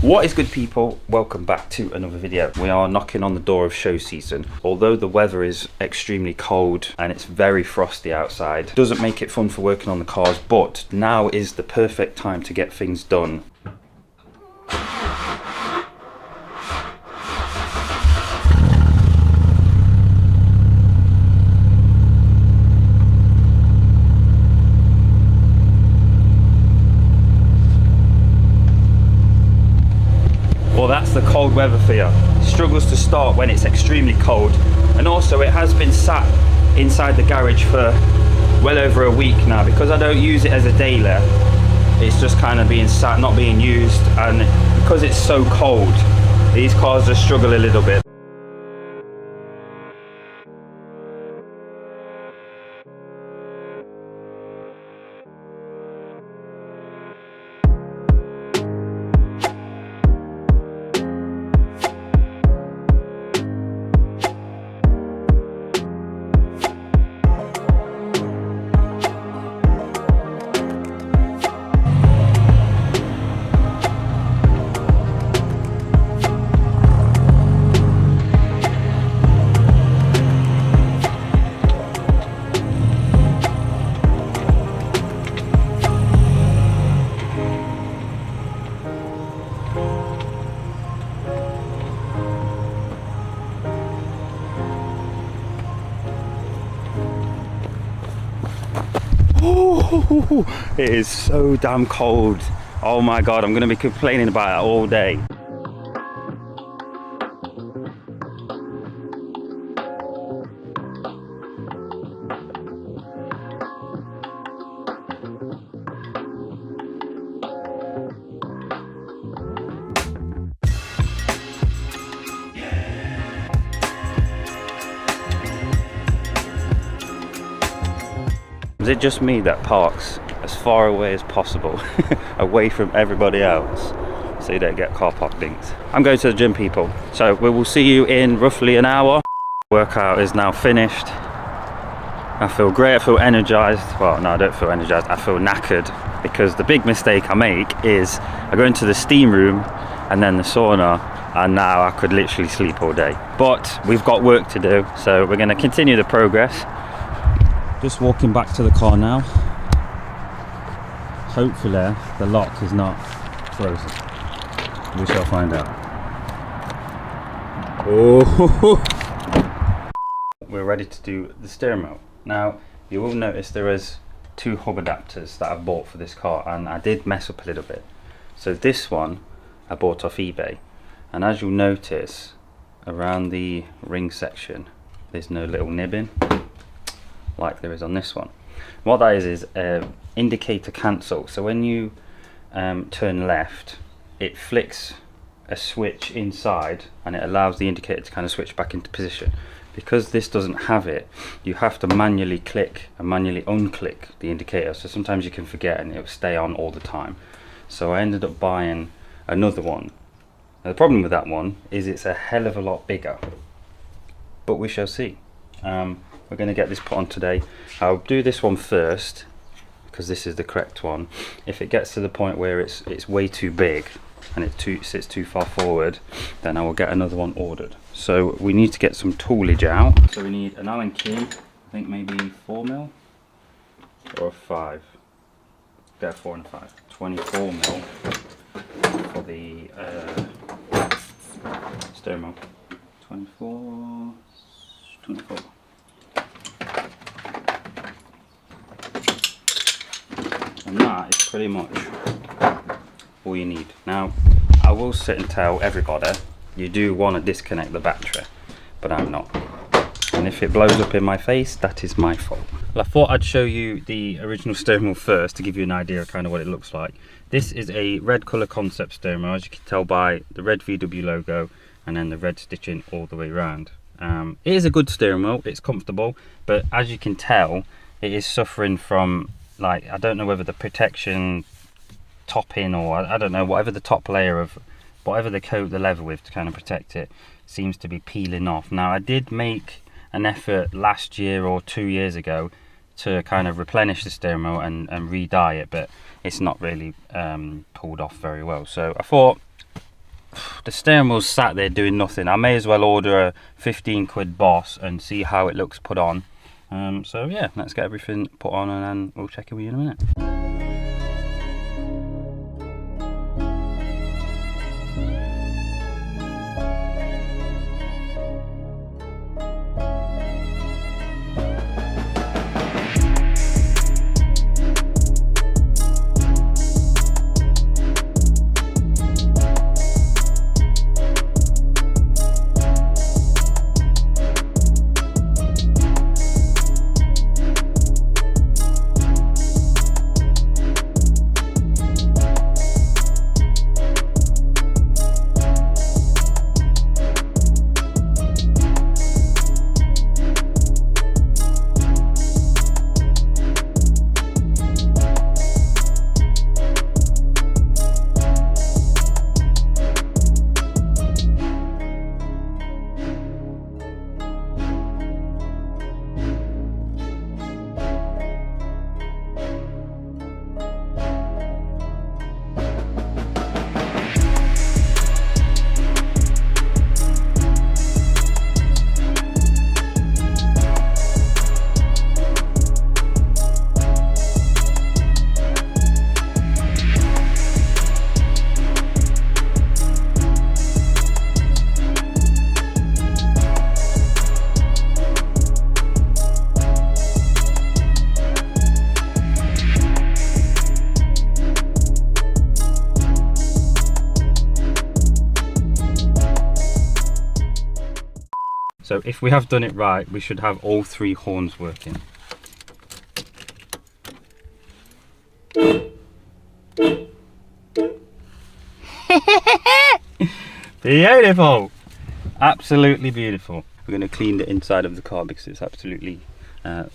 What is good, people? Welcome back to another video. We are knocking on the door of show season. Although the weather is extremely cold and it's very frosty outside, doesn't make it fun for working on the cars, but now is the perfect time to get things done. Well, that's the cold weather for you. It struggles to start when it's extremely cold, and also it has been sat inside the garage for well over a week now because I don't use it as a daily. It's just kind of being sat, not being used, and because it's so cold, these cars just struggle a little bit. Ooh, it is so damn cold. Oh my god, I'm going to be complaining about it all day. Is it just me that parks as far away as possible, away from everybody else, so you don't get car park dinks? I'm going to the gym, people, so we will see you in roughly an hour. Workout is now finished. I feel great, I feel energized. Well, no, I don't feel energized, I feel knackered, because the big mistake I make is I go into the steam room and then the sauna, and now I could literally sleep all day. But we've got work to do, so we're going to continue the progress. Just walking back to the car now. Hopefully the lock is not frozen. We shall find out. Oh, we're ready to do the steering wheel. Now you will notice there is two hub adapters that I've bought for this car, and I did mess up a little bit. So this one I bought off eBay, and as you'll notice around the ring section there's no little nibbing like there is on this one. What that is indicator cancel. So when you turn left, it flicks a switch inside and it allows the indicator to kind of switch back into position. Because this doesn't have it, you have to manually click and manually unclick the indicator, so sometimes you can forget and it will stay on all the time. So I ended up buying another one. Now, the problem with that one is it's a hell of a lot bigger, but we shall see. We're going to get this put on today. I'll do this one first because this is the correct one. If it gets to the point where it's way too big and it sits too far forward, then I will get another one ordered. So we need to get some toolage out. So we need an Allen key, I think maybe 4mm or a 5. Get a 4 and a 5. 24mm for the steering wheel. 24. And that is pretty much all you need. Now I will sit and tell everybody you do want to disconnect the battery, but I'm not, and if it blows up in my face, that is my fault. Well, I thought I'd show you the original steering wheel first to give you an idea of kind of what it looks like. This is a red colour concept steering wheel, as you can tell by the red VW logo and then the red stitching all the way around. It is a good steering wheel, it's comfortable, but as you can tell it is suffering from, like, I don't know whether the protection topping or I don't know, whatever the top layer of whatever they coat the leather with to kind of protect it seems to be peeling off. Now I did make an effort last year or 2 years ago to kind of replenish the steering wheel and re-dye it, but it's not really pulled off very well. So I thought the steering wheel's sat there doing nothing. I may as well order a 15 quid Boss and see how it looks put on. So yeah, let's get everything put on and then we'll check in with you in a minute. So if we have done it right, we should have all 3 horns working. Beautiful! Absolutely beautiful. We're going to clean the inside of the car because it's absolutely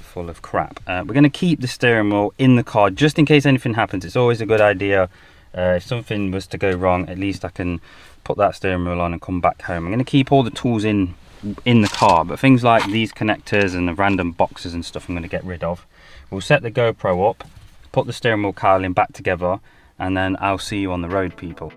full of crap. We're going to keep the steering wheel in the car just in case anything happens. It's always a good idea. If something was to go wrong, at least I can put that steering wheel on and come back home. I'm going to keep all the tools in the car, but things like these connectors and the random boxes and stuff I'm going to get rid of. We'll set the GoPro up, put the steering wheel cowling back together, and then I'll see you on the road, people.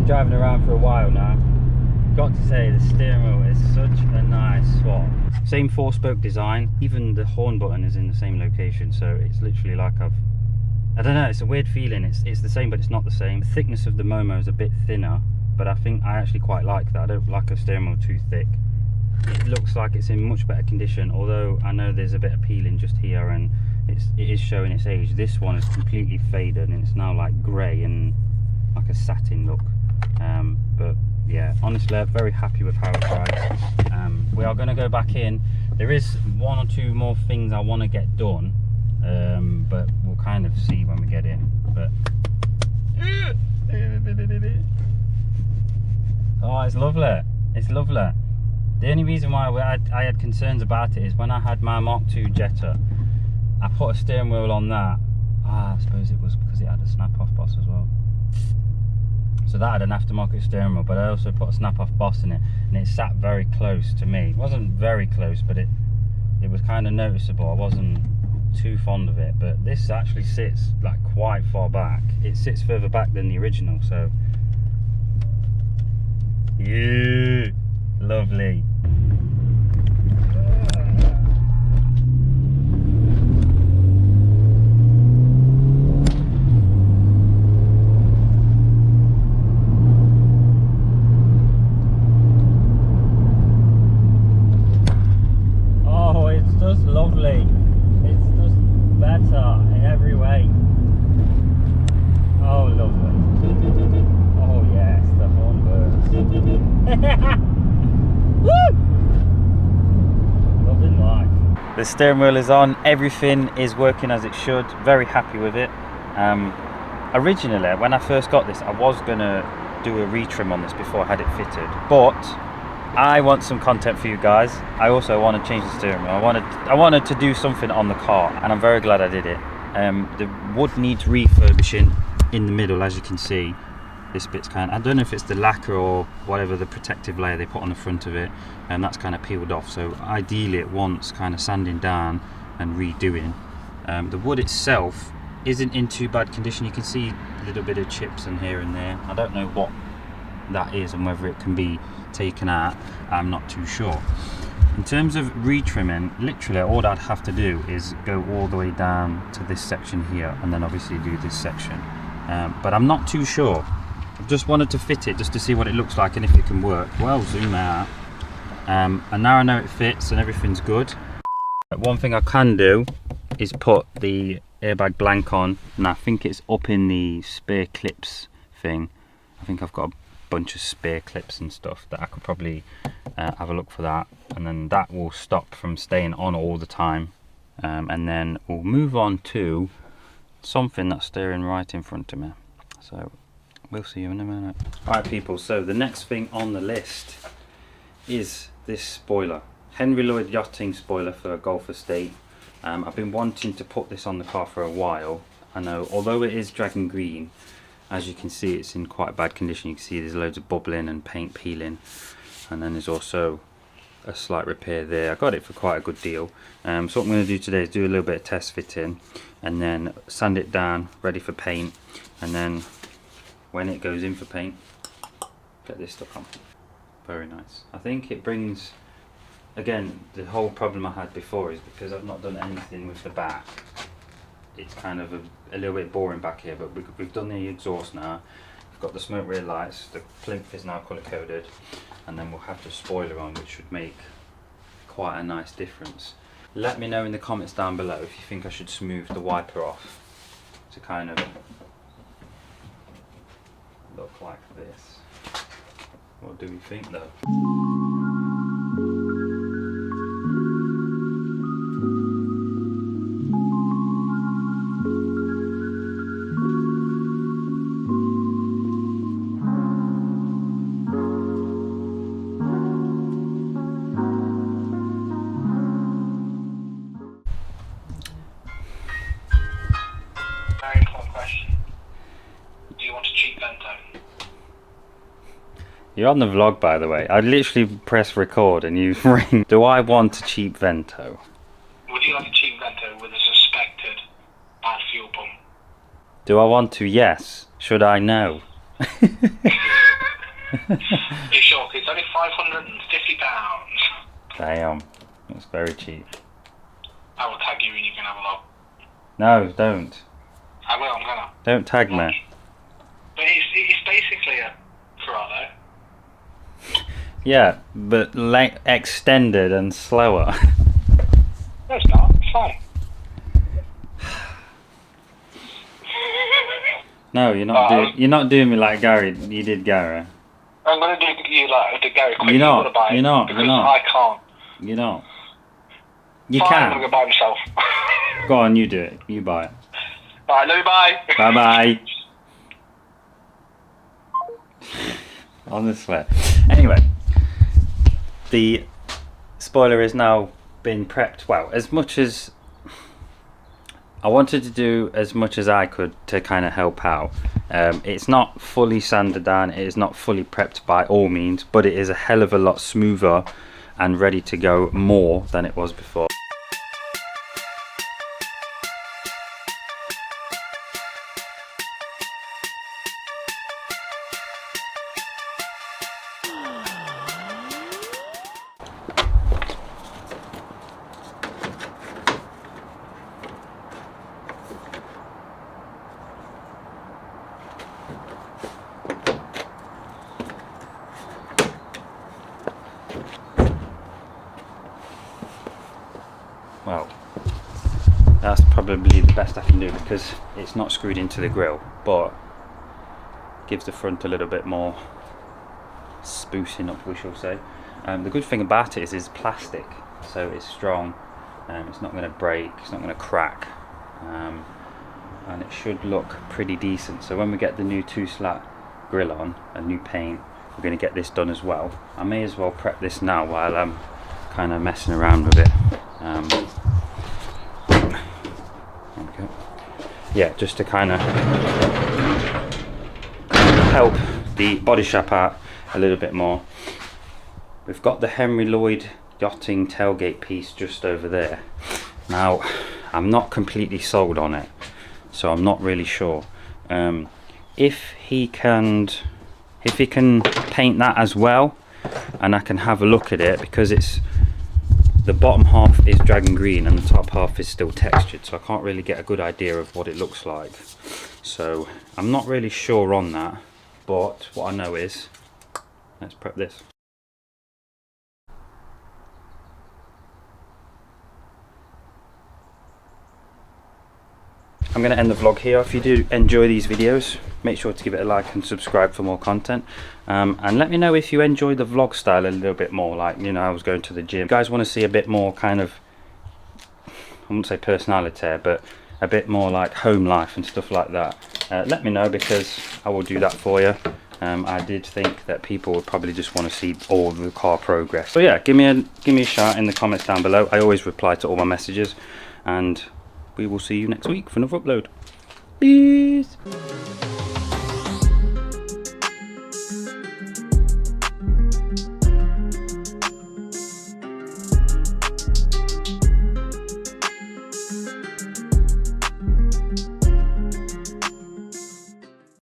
Driving around for a while now. Got to say, the steering wheel is such a nice swap. Same 4-spoke design, even the horn button is in the same location, so it's literally like I don't know, it's a weird feeling. It's the same but it's not the same. The thickness of the Momo is a bit thinner, but I think I actually quite like that. I don't like a steering wheel too thick. It looks like it's in much better condition, although I know there's a bit of peeling just here and it is showing its age. This one is completely faded and it's now like grey and like a satin look. But yeah, honestly, very happy with how it rides. We are going to go back in. There is 1 or 2 more things I want to get done, but we'll kind of see when we get in. But oh, it's lovely. It's lovely. The only reason why I had concerns about it is when I had my Mark II Jetta, I put a steering wheel on that. I suppose it was because it had a snap-off boss as well. So that had an aftermarket steering wheel, but I also put a snap-off boss in it, and it sat very close to me. It wasn't very close, but it was kind of noticeable. I wasn't too fond of it, but this actually sits like quite far back. It sits further back than the original, so yeah, lovely. Lovely. It's just better in every way. Oh, lovely. Oh yes, the horn works. Woo! Loving life. The steering wheel is on. Everything is working as it should. Very happy with it. Originally, when I first got this, I was gonna do a retrim on this before I had it fitted, but I want some content for you guys. I also want to change the steering wheel. I wanted to do something on the car, and I'm very glad I did it. The wood needs refurbishing in the middle, as you can see. This bit's kind of, I don't know if it's the lacquer or whatever, the protective layer they put on the front of it, and that's kind of peeled off. So ideally it wants kind of sanding down and redoing. The wood itself isn't in too bad condition. You can see a little bit of chips in here and there. I don't know what that is and whether it can be taken out. I'm not too sure. In terms of retrimming, literally all I'd have to do is go all the way down to this section here, and then obviously do this section, but I'm not too sure. I just wanted to fit it just to see what it looks like and if it can work. Well, zoom out, and now I know it fits and everything's good. One thing I can do is put the airbag blank on, and I think it's up in the spare clips thing. I think I've got a bunch of spare clips and stuff that I could probably have a look for that, and then that will stop from staying on all the time, and then we'll move on to something that's staring right in front of me, so we'll see you in a minute. Alright people, so the next thing on the list is this spoiler. Henry Lloyd yachting spoiler for a Golf Estate. I've been wanting to put this on the car for a while. I know, although it is dragon green, as you can see it's in quite bad condition. You can see there's loads of bubbling and paint peeling, and then there's also a slight repair there. I got it for quite a good deal. So what I'm going to do today is do a little bit of test fitting and then sand it down ready for paint, and then when it goes in for paint, get this stuff on. Very nice. I think it brings, again, the whole problem I had before is because I've not done anything with the back. It's kind of a little bit boring back here, but we've done the exhaust now. We've got the smoke rear lights, the plinth is now colour coded, and then we'll have the spoiler on, which should make quite a nice difference. Let me know in the comments down below if you think I should smooth the wiper off to kind of look like this. What do we think though? You're on the vlog, by the way. I literally press record and you ring. Do I want a cheap Vento? Would you like a cheap Vento with a suspected bad fuel pump? Do I want to? Yes. Should I? No. You're sure? It's only £550. Damn. That's very cheap. I will tag you and you can have a look. No, don't. I will, I'm gonna. Don't tag me. But it's basically a Corrado. Yeah, but extended and slower. No, it's not. It's fine. No, you're not doing me like Gary. You did Gary. I'm gonna do you like the Gary quick. You're not. You're not. I can't. You're not. You fine, can. I'm gonna go by myself. Go on, you do it. You buy it. Alright, love you, bye. Bye bye. Honestly. Anyway, the spoiler has now been prepped. Well, as much as I wanted to do as much as I could to kind of help out. It's not fully sanded down, it is not fully prepped by all means, but it is a hell of a lot smoother and ready to go more than it was before. Well, that's probably the best I can do because it's not screwed into the grill, but gives the front a little bit more sprucing up, we shall say. The good thing about it is it's plastic, so it's strong, it's not going to break, it's not going to crack, and it should look pretty decent. So when we get the new 2-slat grill on, a new paint, we're going to get this done as well. I may as well prep this now while I'm kind of messing around with it. Okay. Yeah, just to kind of help the body shop out a little bit more. We've got the Henry Lloyd yachting tailgate piece just over there. Now, I'm not completely sold on it, so I'm not really sure. If he can paint that as well, and I can have a look at it, because it's the bottom half is dragon green and the top half is still textured, so I can't really get a good idea of what it looks like. So I'm not really sure on that, but what I know is, let's prep this. I'm going to end the vlog here. If you do enjoy these videos, make sure to give it a like and subscribe for more content, and let me know if you enjoy the vlog style a little bit more, like, you know, I was going to the gym. If you guys want to see a bit more kind of, I wouldn't say personality, but a bit more like home life and stuff like that, let me know, because I will do that for you. I did think that people would probably just want to see all the car progress. So yeah, give me a shout in the comments down below. I always reply to all my messages, and we will see you next week for another upload. Peace.